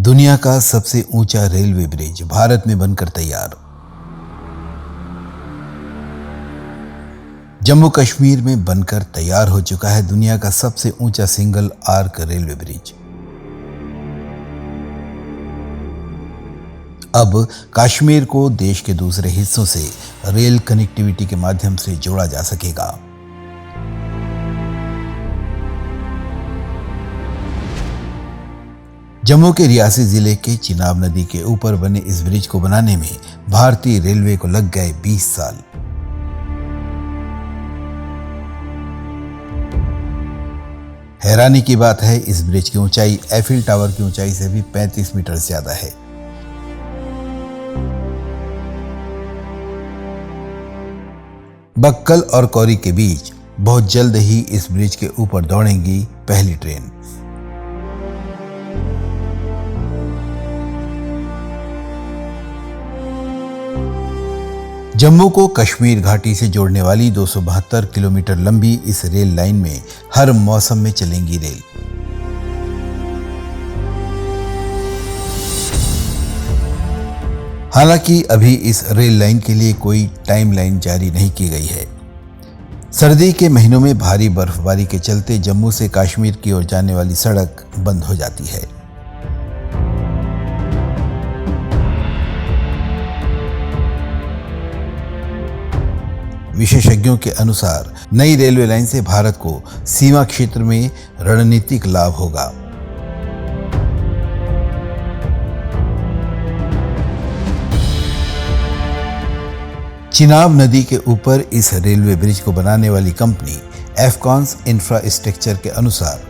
दुनिया का सबसे ऊंचा रेलवे ब्रिज भारत में बनकर तैयार। जम्मू कश्मीर में बनकर तैयार हो चुका है दुनिया का सबसे ऊंचा सिंगल आर्क रेलवे ब्रिज। अब कश्मीर को देश के दूसरे हिस्सों से रेल कनेक्टिविटी के माध्यम से जोड़ा जा सकेगा। जम्मू के रियासी जिले के चिनाब नदी के ऊपर बने इस ब्रिज को बनाने में भारतीय रेलवे को लग गए 20 साल। हैरानी की बात है, इस ब्रिज की ऊंचाई एफिल टावर की ऊंचाई से भी 35 मीटर ज्यादा है। बक्कल और कौरी के बीच बहुत जल्द ही इस ब्रिज के ऊपर दौड़ेंगी पहली ट्रेन। जम्मू को कश्मीर घाटी से जोड़ने वाली 272 किलोमीटर लंबी इस रेल लाइन में हर मौसम में चलेंगी रेल। हालांकि अभी इस रेल लाइन के लिए कोई टाइमलाइन जारी नहीं की गई है। सर्दी के महीनों में भारी बर्फबारी के चलते जम्मू से कश्मीर की ओर जाने वाली सड़क बंद हो जाती है। विशेषज्ञों के अनुसार नई रेलवे लाइन से भारत को सीमा क्षेत्र में रणनीतिक लाभ होगा। चिनाब नदी के ऊपर इस रेलवे ब्रिज को बनाने वाली कंपनी एफकॉन्स इंफ्रास्ट्रक्चर के अनुसार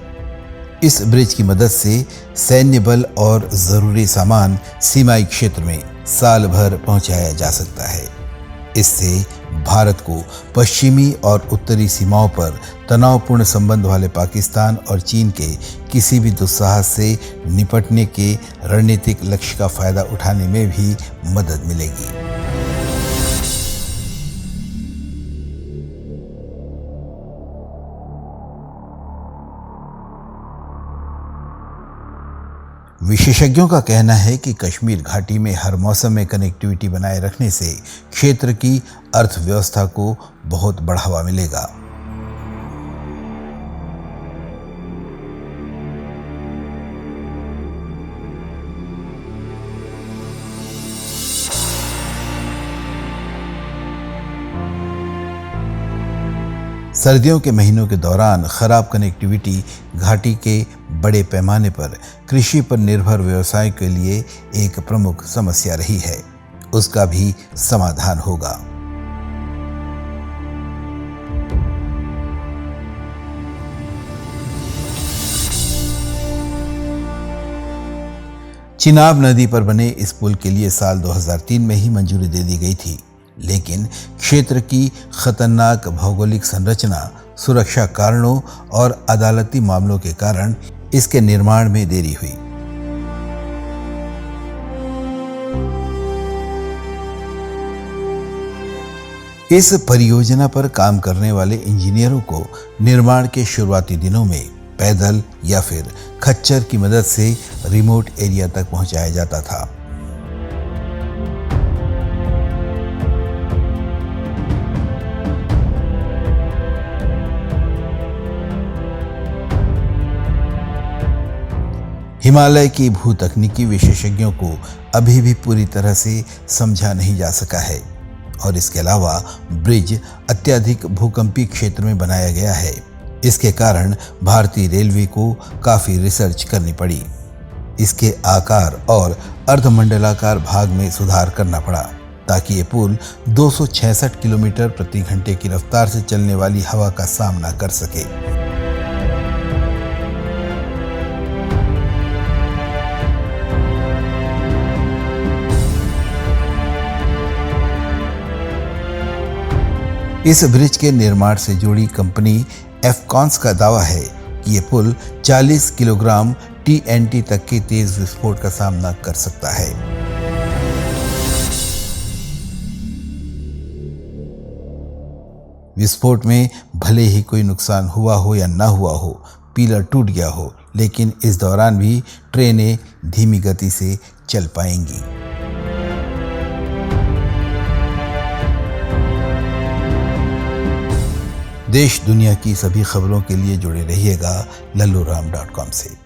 इस ब्रिज की मदद से सैन्य बल और जरूरी सामान सीमाई क्षेत्र में साल भर पहुंचाया जा सकता है। इससे भारत को पश्चिमी और उत्तरी सीमाओं पर तनावपूर्ण संबंध वाले पाकिस्तान और चीन के किसी भी दुस्साहस से निपटने के रणनीतिक लक्ष्य का फायदा उठाने में भी मदद मिलेगी। विशेषज्ञों का कहना है कि कश्मीर घाटी में हर मौसम में कनेक्टिविटी बनाए रखने से क्षेत्र की अर्थव्यवस्था को बहुत बढ़ावा मिलेगा। सर्दियों के महीनों के दौरान खराब कनेक्टिविटी घाटी के बड़े पैमाने पर कृषि पर निर्भर व्यवसाय के लिए एक प्रमुख समस्या रही है। उसका भी समाधान होगा। चिनाब नदी पर बने इस पुल के लिए साल 2003 में ही मंजूरी दे दी गई थी, लेकिन क्षेत्र की खतरनाक भौगोलिक संरचना, सुरक्षा कारणों और अदालती मामलों के कारण इसके निर्माण में देरी हुई। इस परियोजना पर काम करने वाले इंजीनियरों को निर्माण के शुरुआती दिनों में पैदल या फिर खच्चर की मदद से रिमोट एरिया तक पहुंचाया जाता था। हिमालय की भूतकनीकी विशेषज्ञों को अभी भी पूरी तरह से समझा नहीं जा सका है और इसके अलावा ब्रिज अत्यधिक भूकंपीय क्षेत्र में बनाया गया है। इसके कारण भारतीय रेलवे को काफी रिसर्च करनी पड़ी। इसके आकार और अर्धमंडलाकार भाग में सुधार करना पड़ा ताकि ये पुल 266 किलोमीटर प्रति घंटे की रफ्तार से चलने वाली हवा का सामना कर सके। इस ब्रिज के निर्माण से जुड़ी कंपनी एफकॉन्स का दावा है कि ये पुल 40 किलोग्राम TNT तक के तेज विस्फोट का सामना कर सकता है। विस्फोट में भले ही कोई नुकसान हुआ हो या ना हुआ हो, पिलर टूट गया हो, लेकिन इस दौरान भी ट्रेनें धीमी गति से चल पाएंगी। देश दुनिया की सभी खबरों के लिए जुड़े रहिएगा लल्लूराम.com से।